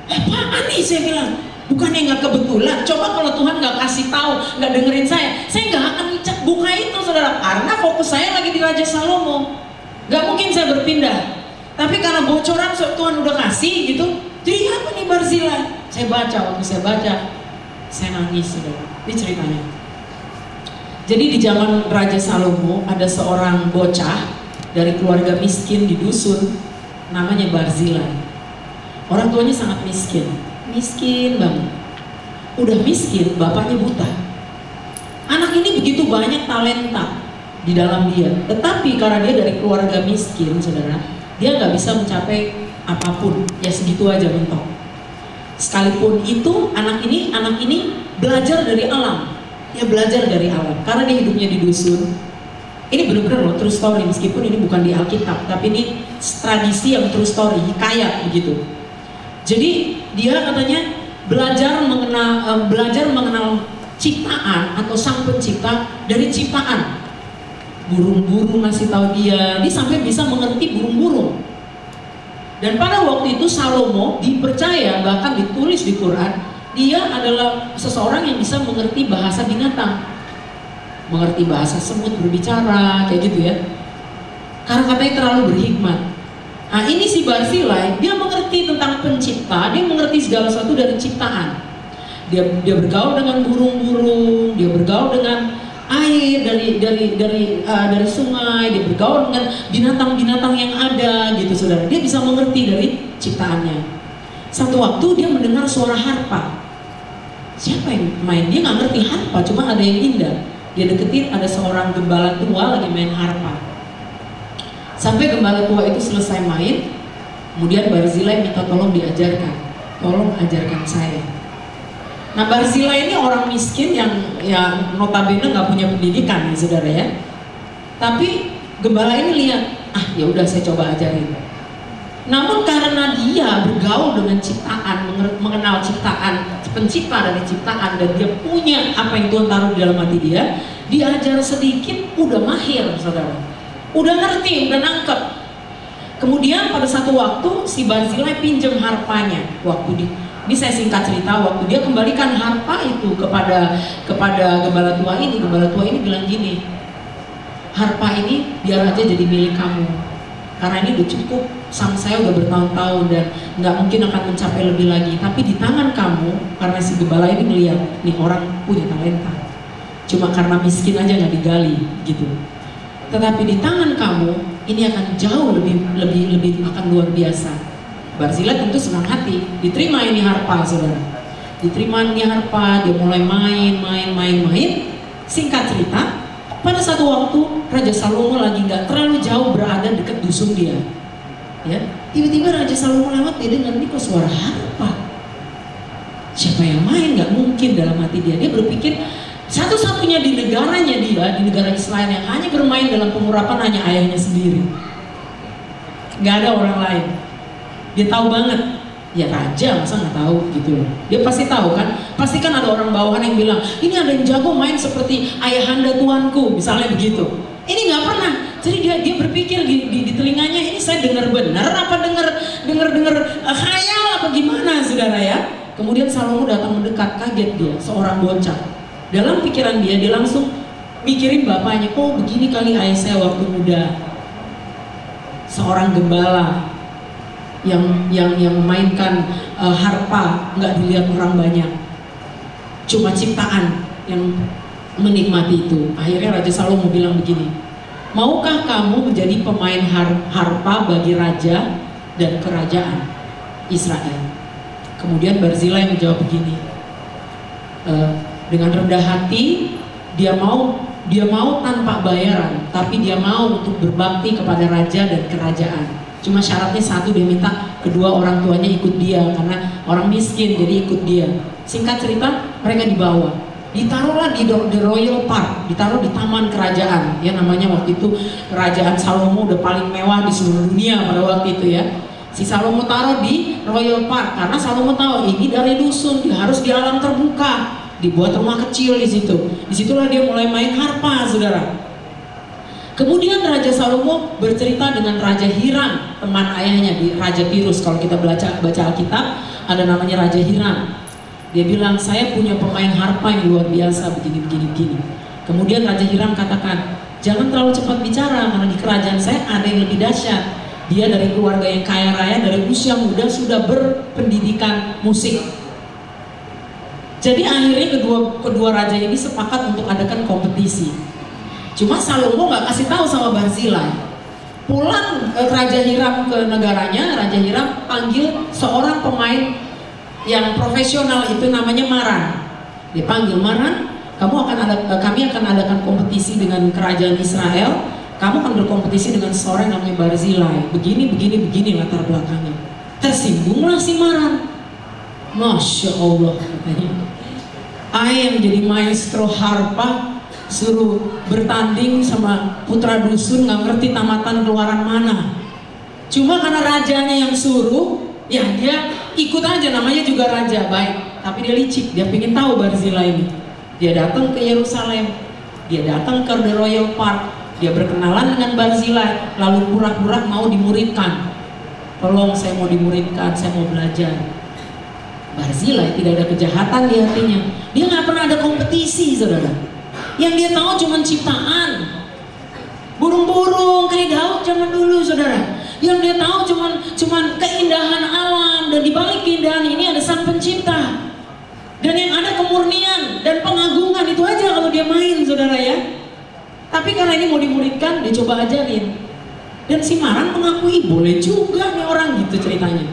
Apaan nih, saya bilang. Bukannya nggak kebetulan. Coba kalau Tuhan nggak kasih tahu, nggak dengerin saya nggak akan buka itu, saudara. Karena fokus saya lagi di Raja Salomo. Nggak mungkin saya berpindah. Tapi karena bocoran Tuhan udah kasih gitu. Jadi apa nih Barzilai? Saya baca, waktu saya baca, saya nangis, saudara. Ini ceritanya. Jadi di zaman Raja Salomo ada seorang bocah dari keluarga miskin di dusun, namanya Barzilai. Orang tuanya sangat miskin banget. Udah miskin, bapaknya buta. Anak ini begitu banyak talenta di dalam dia, tetapi karena dia dari keluarga miskin, saudara, dia nggak bisa mencapai apapun. Ya segitu aja mentok. Sekalipun itu anak ini belajar dari alam. Dia belajar dari alam karena dia hidupnya di dusun. Ini benar-benar loh, true story, meskipun ini bukan di Alkitab, tapi ini tradisi yang true story, hikayat begitu. Jadi dia katanya belajar mengenal ciptaan atau sang pencipta dari ciptaan. Burung-burung ngasih tahu dia sampai bisa mengerti burung-burung. Dan pada waktu itu Salomo dipercaya, bahkan ditulis di Quran, dia adalah seseorang yang bisa mengerti bahasa binatang, mengerti bahasa semut berbicara, kayak gitu ya. Karena katanya terlalu berhikmat. Nah ini si Barzilai, dia mengerti tentang pencipta, dia mengerti segala sesuatu dari ciptaan. Dia bergaul dengan burung-burung, dia bergaul dengan air dari sungai, dia bergaul dengan binatang-binatang yang ada gitu, saudara. Dia bisa mengerti dari ciptaannya. Satu waktu dia mendengar suara harpa. Siapa yang main? Dia nggak ngerti harpa, cuma ada yang indah. Dia deketin, ada seorang gembala tua lagi main harpa. Sampai gembala tua itu selesai main, kemudian Barzilai minta tolong diajarkan. Tolong ajarkan saya. Nah, Barzilai ini orang miskin yang ya notabene nggak punya pendidikan ya saudara ya. Tapi gembala ini lihat, ya udah saya coba ajarin. Namun karena dia bergaul dengan ciptaan, mengenal ciptaan, pencipta dari ciptaan, dan dia punya apa yang Tuhan taruh di dalam hati dia, diajar sedikit udah mahir saudara, udah ngerti, udah nangkep. Kemudian pada satu waktu si Barzilai pinjam harpanya. Ini saya singkat cerita, waktu dia kembalikan harpa itu kepada gembala tua ini bilang gini, harpa ini biar aja jadi milik kamu, karena ini udah cukup, sama saya udah bertahun-tahun dan nggak mungkin akan mencapai lebih lagi. Tapi di tangan kamu, karena si gembala ini melihat nih orang punya talenta, cuma karena miskin aja nggak digali gitu. Tetapi di tangan kamu ini akan jauh lebih akan luar biasa. Barzilai tentu senang hati, diterima ini harpa saudara, diterima ini harpa, dia mulai main. Singkat cerita, pada satu waktu Raja Salomo lagi nggak terlalu jauh berada dekat dusun dia, ya tiba-tiba Raja Salomo lewat, dia dengar ini kok suara harpa, siapa yang main? Nggak mungkin dalam hati dia. Dia berpikir satu-satunya di negaranya dia, di negara Israel yang hanya bermain dalam pengurapan hanya ayahnya sendiri, nggak ada orang lain. Dia tahu banget, ya raja masa nggak tahu gitu loh. Dia pasti tahu kan, pasti kan ada orang bawahan yang bilang ini ada yang jago main seperti ayahanda tuanku misalnya begitu. Ini nggak pernah. Jadi dia berpikir di telinganya, ini saya dengar benar apa dengar khayal apa gimana saudara ya. Kemudian Salomo datang mendekat, kaget dia, seorang bocah. Dalam pikiran dia langsung mikirin bapaknya, oh begini kali ayah saya waktu muda, seorang gembala yang mainkan harpa, nggak dilihat orang banyak, cuma ciptaan yang menikmati itu. Akhirnya Raja Salomo bilang begini, maukah kamu menjadi pemain harpa bagi raja dan kerajaan Israel? Kemudian Barzilai menjawab begini, dengan rendah hati dia mau tanpa bayaran, tapi dia mau untuk berbakti kepada raja dan kerajaan. Cuma syaratnya satu, dia minta kedua orang tuanya ikut dia, karena orang miskin jadi ikut dia. Singkat cerita, mereka dibawa, ditaruhlah di Royal Park, ditaruh di taman kerajaan ya, namanya waktu itu kerajaan Salomo udah paling mewah di seluruh dunia pada waktu itu ya. Si Salomo taruh di Royal Park karena Salomo tahu ini dari dusun, dia harus di alam terbuka, dibuat rumah kecil di situ. Disitulah dia mulai main harpa saudara. Kemudian Raja Salomo bercerita dengan Raja Hiram, teman ayahnya di Raja Tirus. Kalau kita baca Alkitab, ada namanya Raja Hiram. Dia bilang, saya punya pemain harpa yang luar biasa, begini. Kemudian Raja Hiram katakan, jangan terlalu cepat bicara, karena di kerajaan saya ada yang lebih dahsyat. Dia dari keluarga yang kaya raya, dari usia muda sudah berpendidikan musik. Jadi akhirnya kedua raja ini sepakat untuk adakan kompetisi. Cuma Salomo nggak kasih tahu sama Barzilai. Pulang Raja Hiram ke negaranya, Raja Hiram panggil seorang pemain yang profesional, itu namanya Maran. Dia panggil, Maran, kami akan adakan kompetisi dengan kerajaan Israel. Kamu akan berkompetisi dengan seorang yang namanya Barzilai. Begini latar belakangnya. Tersinggunglah si Maran. Masya Allah katanya. Ayah yang jadi maestro harpa suruh bertanding sama putra dusun nggak ngerti tamatan keluaran mana. Cuma karena rajanya yang suruh, ya dia ikut aja, namanya juga raja baik. Tapi dia licik, dia pengen tahu Barzilai ini. Dia datang ke Yerusalem, dia datang ke The Royal Park, dia berkenalan dengan Barzilai, lalu pura-pura mau dimuridkan. Tolong saya mau dimuridkan, saya mau belajar. Barzilai tidak ada kejahatan di hatinya. Dia nggak pernah ada kompetisi saudara. Yang dia tahu cuma ciptaan, burung-burung kayak Daud zaman dulu saudara. Yang dia tahu cuma keindahan alam, dan di balik keindahan ini ada Sang Pencipta. Dan yang ada kemurnian dan pengagungan, itu aja kalau dia main saudara ya. Tapi karena ini mau dimuridkan, dia coba ajarin. Dan si Maran mengakui boleh juga nih orang gitu ceritanya.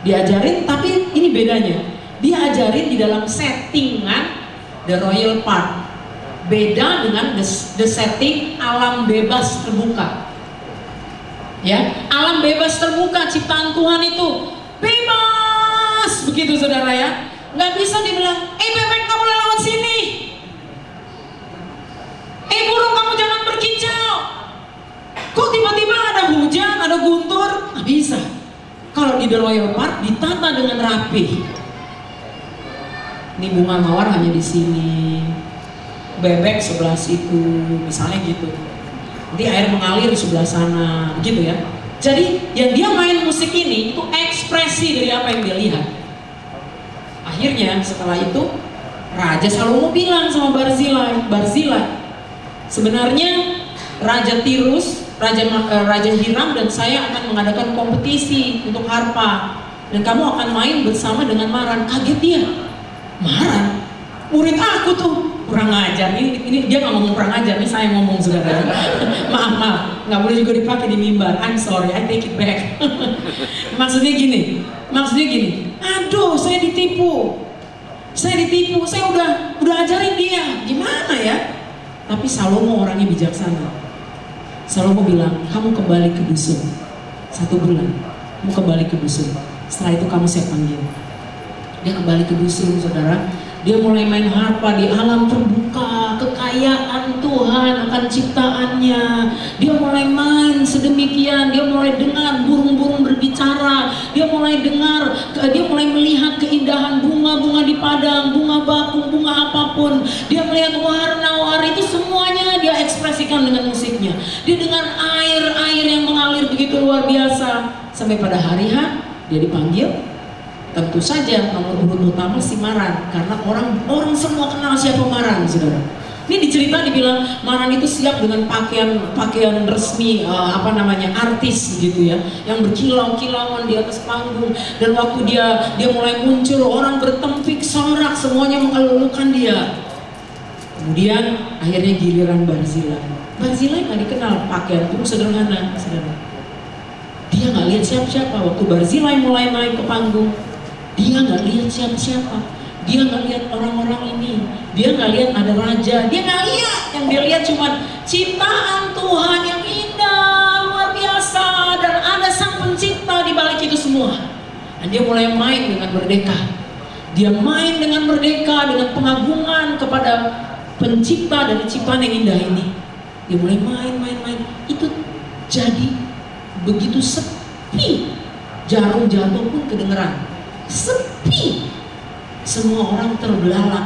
Diajarin, tapi ini bedanya. Dia ajarin di dalam settingan the royal park. Beda dengan the setting alam bebas terbuka. Ya, alam bebas terbuka ciptaan Tuhan itu bebas begitu saudara ya. Nggak bisa dibilang, bebek kamu lewat sini. Burung kamu jangan berkicau. Kok tiba-tiba ada hujan, ada guntur? Nggak bisa. Kalau di The Royal Park ditata dengan rapi. Ini bunga mawar hanya di sini, bebek sebelah situ, misalnya gitu. Nanti air mengalir di sebelah sana, gitu ya. Jadi yang dia main musik ini itu ekspresi dari apa yang dia lihat. Akhirnya setelah itu Raja Salomo bilang sama Barzilai, sebenarnya Raja Tirus, Raja Hiram dan saya akan mengadakan kompetisi untuk harpa dan kamu akan main bersama dengan Maran. Kaget dia, Maran? Murid aku tuh. Kurang ajar, ini dia nggak ngomong kurang ajar, ini saya ngomong saudara. maaf, nggak boleh juga dipakai di mimbar. I'm sorry, I take it back. maksudnya gini, aduh saya ditipu, saya udah ajarin dia, gimana ya? Tapi Salomo orangnya bijaksana. Salomo bilang, kamu kembali ke dusun 1 bulan, kamu kembali ke dusun. Setelah itu kamu saya panggil. Dia kembali ke dusun saudara. Dia mulai main harpa di alam terbuka, kekayaan Tuhan akan ciptaannya. Dia mulai main sedemikian, dia mulai dengar burung-burung berbicara, dia mulai melihat keindahan bunga-bunga di padang, bunga bakung, bunga apapun. Dia melihat warna-warni itu semuanya dia ekspresikan dengan musiknya. Dia dengan air yang mengalir begitu luar biasa. Sampai pada hari H, dia dipanggil. Tentu saja nomor urut utama si Maran, karena orang semua kenal siapa Maran, saudara. Ini dibilang Maran itu siap dengan pakaian resmi artis gitu ya, yang berkilau-kilauan di atas panggung. Dan waktu dia mulai muncul, orang bertempik sorak, semuanya mengeluhkan dia. Kemudian akhirnya giliran Barzilai. Barzilai nggak dikenal, pakaian itu sederhana, saudara. Dia nggak lihat siapa-siapa. Waktu Barzilai mulai naik ke panggung, dia nggak lihat siapa-siapa, dia nggak lihat orang-orang ini, dia nggak lihat ada raja, dia nggak lihat. Yang dia lihat cuma ciptaan Tuhan yang indah, luar biasa, dan ada Sang Pencipta di balik itu semua. Dan dia mulai main dengan merdeka. Dia main dengan merdeka, dengan pengagungan kepada Pencipta dan ciptaan yang indah ini. Dia mulai main. Itu jadi begitu sepi, jarum jatuh pun kedengeran. Sepi, semua orang terbelalak.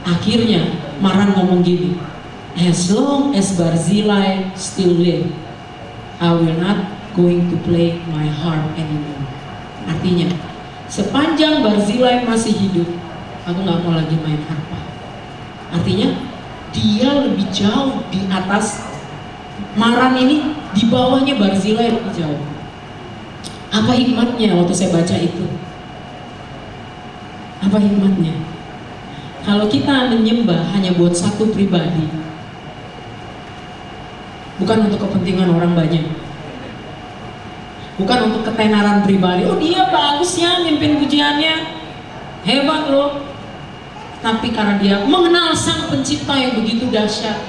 Akhirnya Maran ngomong gini, as long as Barzilai still live, I will not going to play my harp anymore. Artinya, sepanjang Barzilai masih hidup, aku nggak mau lagi main harpa. Artinya, dia lebih jauh di atas Maran ini, di bawahnya Barzilai lebih jauh. Apa hikmatnya waktu saya baca itu? Apa hikmatnya? Kalau kita menyembah hanya buat satu pribadi, bukan untuk kepentingan orang banyak, bukan untuk ketenaran pribadi. Oh dia bagus ya mimpin pujiannya, hebat loh. Tapi karena dia mengenal Sang Pencipta yang begitu dahsyat,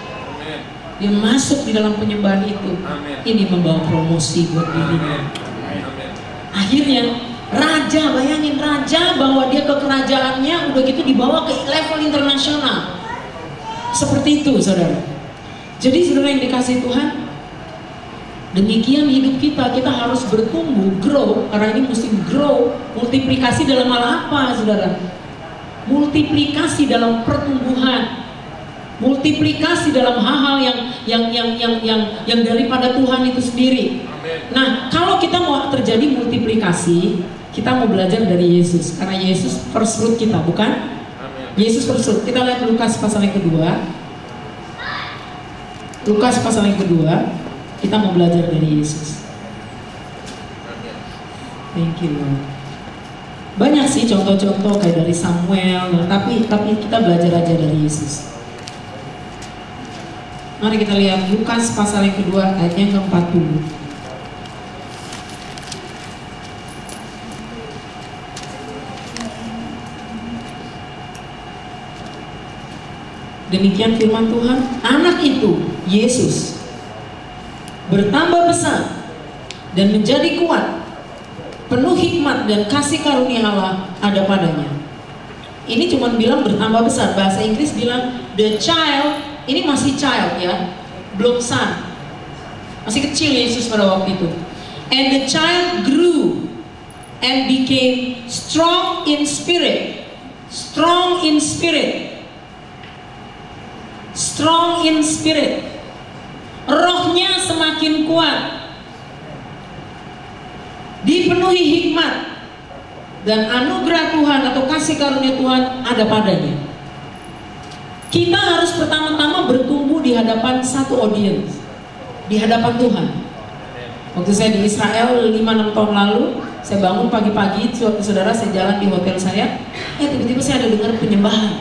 dia masuk di dalam penyembahan itu. Ini membawa promosi buat dirinya. Akhirnya raja, bayangin raja bawa dia ke kerajaannya, udah gitu dibawa ke level internasional. Seperti itu saudara. Jadi saudara yang dikasihi Tuhan, demikian hidup kita harus bertumbuh, grow. Karena ini mesti grow, multiplikasi dalam hal apa saudara? Multiplikasi dalam pertumbuhan, multiplikasi dalam hal-hal yang daripada Tuhan itu sendiri. Nah, kalau kita mau terjadi multiplikasi, kita mau belajar dari Yesus, karena Yesus first fruit kita, bukan? Yesus first fruit. Kita lihat Lukas pasal yang kedua. Lukas pasal yang kedua, kita mau belajar dari Yesus. Thank you Lord. Banyak sih contoh-contoh kayak dari Samuel, tapi kita belajar aja dari Yesus. Mari kita lihat Lukas pasal yang kedua ayat yang ke-40. Demikian firman Tuhan. Anak itu, Yesus, bertambah besar dan menjadi kuat, penuh hikmat dan kasih karunia Allah ada padanya. Ini cuma bilang bertambah besar. Bahasa Inggris bilang the child. Ini masih child ya, belum son. Masih kecil Yesus pada waktu itu. And the child grew and became strong in spirit. Strong in spirit. Strong in spirit. Rohnya semakin kuat, dipenuhi hikmat, dan anugerah Tuhan atau kasih karunia Tuhan ada padanya. Kita harus pertama-tama bertumbuh di hadapan satu audiens, di hadapan Tuhan. Waktu saya di Israel 5-6 tahun lalu, saya bangun pagi-pagi, saudara, saya jalan di hotel saya, tiba-tiba saya ada dengar penyembahan.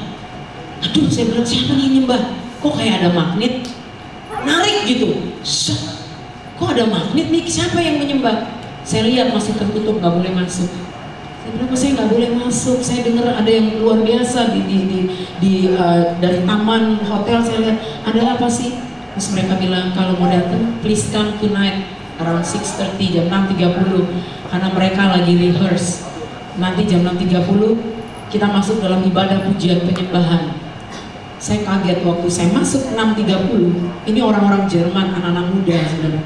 Aduh, saya bilang, siapa nih nyembah? Kok kayak ada magnet narik gitu. Kok ada magnet nih, siapa yang menyembah? Saya lihat masih tertutup, nggak boleh masuk. Saya bilang, saya nggak boleh masuk. Saya dengar ada yang luar biasa dari taman hotel. Saya lihat, ada apa sih? Terus mereka bilang, kalau mau datang, please come tonight around 6:30, jam 6:30, karena mereka lagi rehearse. Nanti jam 6:30 kita masuk dalam ibadah pujian penyembahan. Saya kaget waktu saya masuk 6:30. Ini orang-orang Jerman, anak-anak muda, saudara.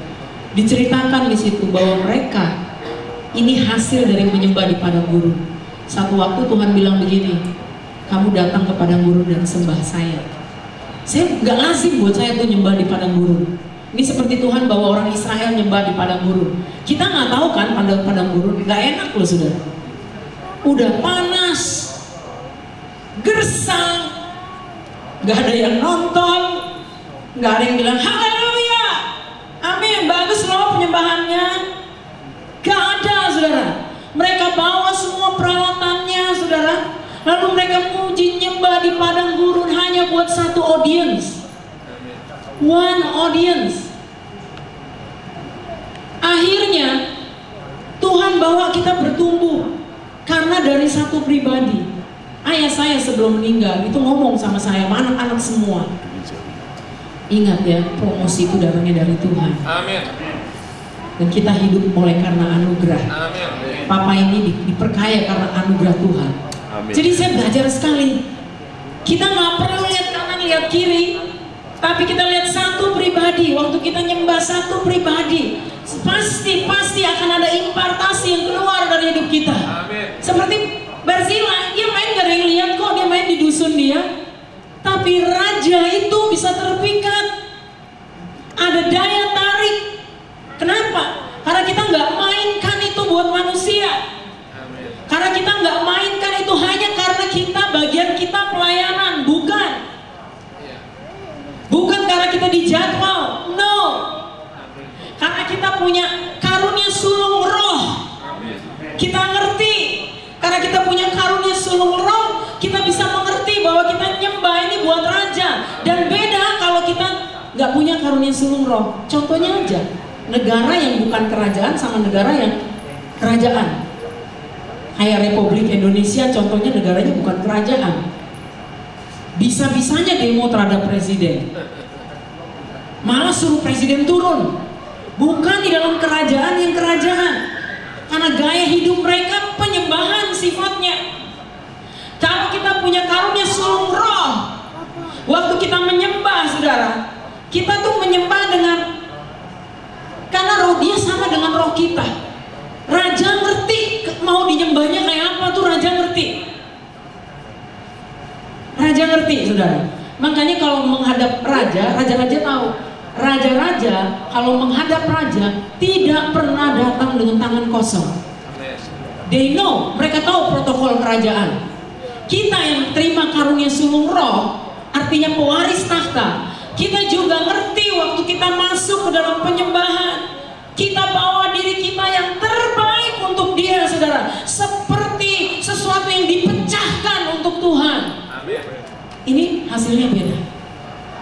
Diceritakan di situ bahwa mereka ini hasil dari menyembah di padang gurun. Satu waktu Tuhan bilang begini, kamu datang ke padang gurun dan sembah saya. Saya nggak lazim buat saya tuh nyembah di padang gurun. Ini seperti Tuhan bawa orang Israel nyembah di padang gurun. Kita nggak tahu kan padang gurun, nggak enak loh saudara. Udah panas, gersang, nggak ada yang nonton, nggak ada yang bilang haleluya, amin, bagus loh penyembahannya. Gak ada, saudara. Mereka bawa semua peralatannya, saudara. Lalu mereka muji nyembah di padang gurun hanya buat satu audience. One audience. Akhirnya Tuhan bawa kita bertumbuh karena dari satu pribadi. Ayah saya sebelum meninggal itu ngomong sama saya, sama anak-anak semua. Ingat ya, promosi itu datangnya dari Tuhan. Amin. Dan kita hidup oleh karena anugerah. Amin. Papa ini diperkaya karena anugerah Tuhan. Amin. Jadi saya belajar sekali. Kita nggak perlu lihat kanan, lihat kiri, tapi kita lihat satu pribadi. Waktu kita nyembah satu pribadi, pasti akan ada impartasi yang keluar dari hidup kita. Amin. Seperti Barzila, dia main gak ada yang lihat kok, dia main di dusun dia. Tapi raja itu bisa terpikat. Ada daya tarik. Kenapa? Karena kita nggak mainkan itu buat manusia. Amin. Karena kita nggak mainkan itu hanya karena kita bagian kita pelayanan, bukan. Bukan karena kita dijadwal, no. Amin. Karena kita punya karunia sulung roh. Amin. Kita ngerti. Karena kita punya karunia sulung roh, kita bisa mengerti bahwa kita nyembah ini buat raja. Dan beda kalau kita nggak punya karunia sulung roh. Contohnya aja. Negara yang bukan kerajaan sama negara yang kerajaan. Kayak Republik Indonesia contohnya negaranya bukan kerajaan. Bisa-bisanya demo terhadap presiden. Malah suruh presiden turun. Bukan di dalam kerajaan yang kerajaan. Karena gaya hidup mereka penyembahan sifatnya. Kalau kita punya karunia sulung roh, waktu kita menyembah saudara, kita tuh menyembah dengan karena roh dia sama dengan roh kita. Raja ngerti mau dinyembahnya kayak apa tuh, raja ngerti. Raja ngerti, saudara. Makanya kalau menghadap raja, raja-raja tahu. Raja-raja kalau menghadap raja tidak pernah datang dengan tangan kosong. They know, mereka tahu protokol kerajaan. Kita yang terima karunia sulung roh, artinya pewaris tahta, kita juga ngerti waktu kita masuk ke dalam penyembahan, kita bawa diri kita yang terbaik untuk dia, saudara. Seperti sesuatu yang dipecahkan untuk Tuhan. Amin. Ini hasilnya beda.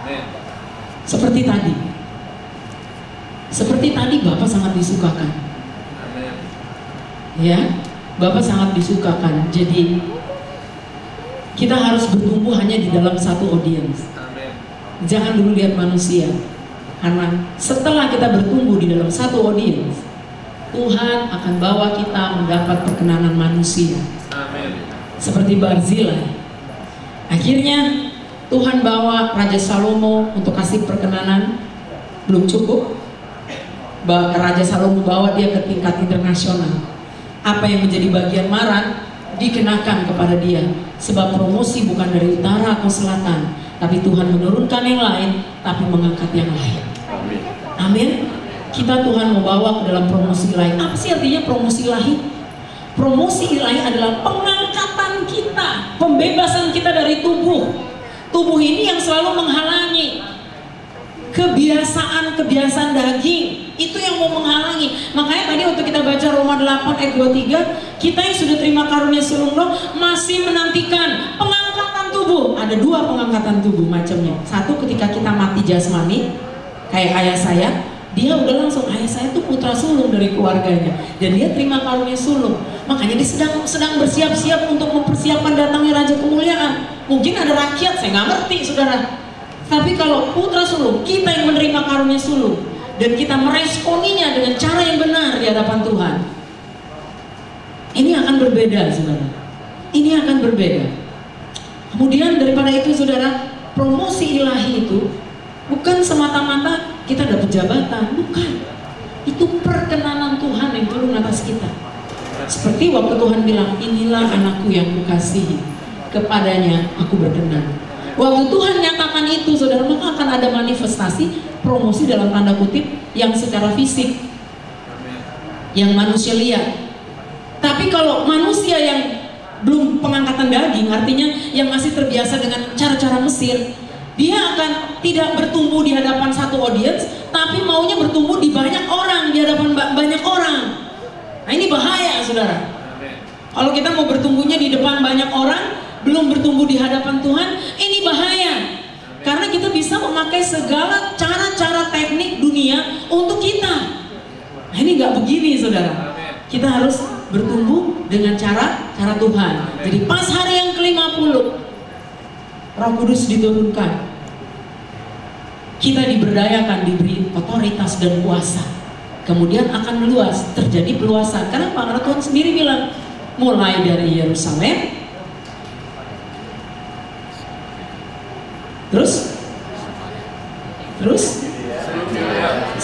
Amin. Seperti tadi. Seperti tadi Bapak sangat disukakan. Amin. Ya, Bapak sangat disukakan. Jadi kita harus bertumbuh hanya di dalam satu audiens. Jangan dulu lihat manusia. Karena setelah kita bertumbuh di dalam satu audiens, Tuhan akan bawa kita mendapat perkenanan manusia. Amin. Seperti Barzilai. Akhirnya Tuhan bawa Raja Salomo untuk kasih perkenanan. Belum cukup, Raja Salomo bawa dia ke tingkat internasional. Apa yang menjadi bagian Maran dikenakan kepada dia. Sebab promosi bukan dari utara atau selatan, tapi Tuhan menurunkan yang lain, tapi mengangkat yang lain. Amin. Amin. Kita Tuhan mau bawa ke dalam promosi ilahi. Apa sih artinya promosi ilahi? Promosi ilahi adalah pengangkatan kita, pembebasan kita dari tubuh. Tubuh ini yang selalu menghalangi kebiasaan daging. Itu yang mau menghalangi. Makanya tadi waktu kita baca Roma 8 ayat 23, kita yang sudah terima karunia sulung roh masih menantikan pengangkatan tubuh. Ada dua pengangkatan tubuh macamnya. Satu ketika kita mati jasmani, kayak ayah saya, dia udah langsung, ayah saya tuh putra sulung dari keluarganya, dan dia terima karunia sulung. Makanya dia sedang bersiap-siap untuk mempersiapkan datangnya Raja Kemuliaan. Mungkin ada rakyat, saya nggak ngerti saudara. Tapi kalau putra sulung, kita yang menerima karunia sulung, dan kita meresponinya dengan cara yang benar di hadapan Tuhan, ini akan berbeda saudara. Ini akan berbeda. Kemudian daripada itu saudara, promosi ilahi itu bukan semata-mata kita dapat jabatan, bukan. Itu perkenanan Tuhan yang turun atas kita. Seperti waktu Tuhan bilang, inilah anakku yang kukasihi, kepadanya aku berkenan. Waktu Tuhan nyatakan itu saudara, maka akan ada manifestasi promosi dalam tanda kutip yang secara fisik, yang manusia lihat. Tapi kalau manusia yang belum pengangkatan daging, artinya yang masih terbiasa dengan cara-cara Mesir, dia akan tidak bertumbuh di hadapan satu audiens, tapi maunya bertumbuh di banyak orang, di hadapan banyak orang. Nah ini bahaya saudara. Kalau kita mau bertumbuhnya di depan banyak orang, belum bertumbuh di hadapan Tuhan, ini bahaya. Karena kita bisa memakai segala cara-cara teknik dunia untuk kita. Nah ini nggak begini saudara. Kita harus bertumbuh dengan cara Tuhan. Jadi pas hari yang ke-50, Roh Kudus diturunkan, kita diberdayakan, diberi otoritas dan kuasa. Kemudian akan meluas, terjadi peluasan. Kenapa? Karena Tuhan sendiri bilang, mulai dari Yerusalem, terus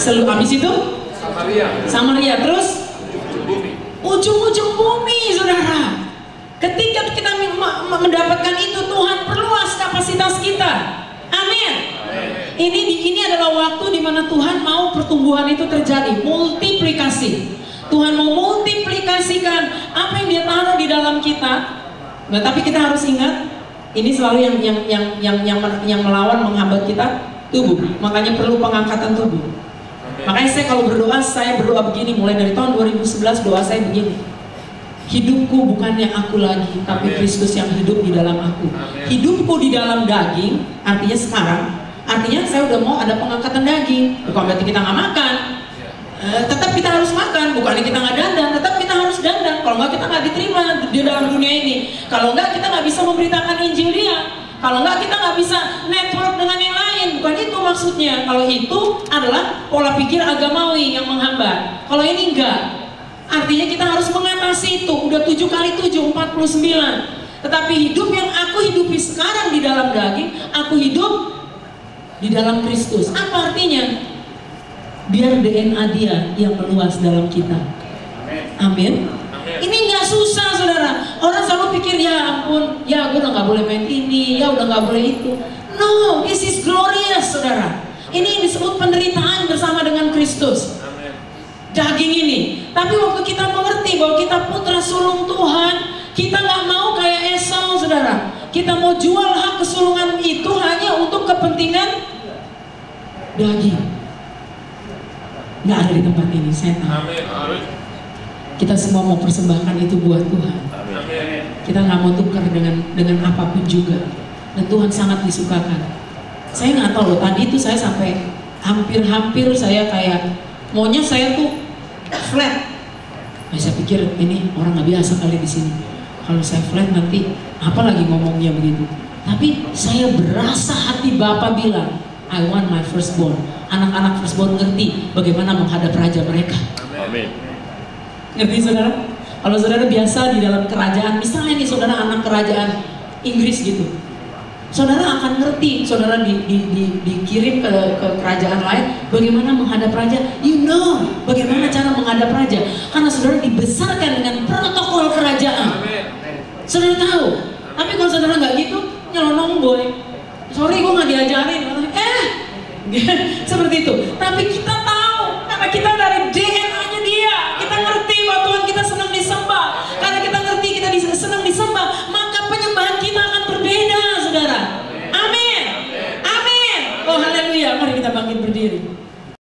habis itu Samaria, terus ujung-ujung bumi saudara. Ketika kita mendapatkan itu, Tuhan perluas kapasitas kita. Amin. Ini adalah waktu di mana Tuhan mau pertumbuhan itu terjadi, multiplikasi. Tuhan mau multiplikasikan apa yang Dia taruh di dalam kita. Nah, tapi kita harus ingat, ini selalu yang melawan, menghambat kita, tubuh. Makanya perlu pengangkatan tubuh. Makanya saya berdoa begini, mulai dari tahun 2011 doa saya begini. Hidupku bukannya aku lagi, tapi Kristus yang hidup di dalam aku. Hidupku di dalam daging, artinya sekarang, artinya saya udah mau ada pengangkatan daging. Bukan berarti kita nggak makan, tetap kita harus makan. Bukannya kita nggak dandan, tetap kita harus dandan. Kalau nggak kita nggak diterima di dalam dunia ini. Kalau nggak kita nggak bisa memberitakan Injil Dia. Kalau nggak kita nggak bisa network dengan yang lain. Bukan itu maksudnya. Kalau itu adalah pola pikir agamawi yang menghambat. Kalau ini enggak. Artinya kita harus mengatasi itu. Udah 7 kali 7, 49. Tetapi hidup yang aku hidupi sekarang di dalam daging, aku hidup di dalam Kristus. Apa artinya? Biar DNA Dia yang meluas dalam kita. Amin. Ini nggak susah saudara. Orang selalu pikir, ya ampun, ya gue udah nggak boleh main ini, ya udah nggak boleh itu. No, this is glorious saudara. Ini yang disebut penderitaan bersama dengan Kristus. Daging ini. Tapi waktu kita mengerti bahwa kita putra sulung Tuhan, kita nggak mau kayak Esau saudara. Kita mau jual hak kesulungan itu hanya untuk kepentingan daging. Nggak ada di tempat ini, saya tahu. Kita semua mau persembahkan itu buat Tuhan. Kita nggak mau tukar dengan apapun juga. Dan Tuhan sangat disukakan. Saya nggak tahu loh, tadi itu saya sampai hampir saya kayak maunya saya tuh flat. Nah, saya pikir ini orang nggak biasa kali di sini. Kalau saya flat nanti apa lagi ngomongnya begitu. Tapi saya berasa hati Bapa bilang, I want my firstborn. Anak-anak firstborn ngerti bagaimana menghadap raja mereka. Amin. Ngerti saudara? Kalau saudara biasa di dalam kerajaan, misalnya nih saudara anak kerajaan Inggris gitu, saudara akan ngerti, saudara dikirim ke kerajaan lain, bagaimana menghadap raja. You know bagaimana cara menghadap raja, karena saudara dibesarkan dengan protokol kerajaan. Saudara tahu. Tapi kalau saudara nggak gitu, nyelonong boy. Sorry, gue nggak diajarin. Seperti itu. Tapi kita tahu, karena kita dari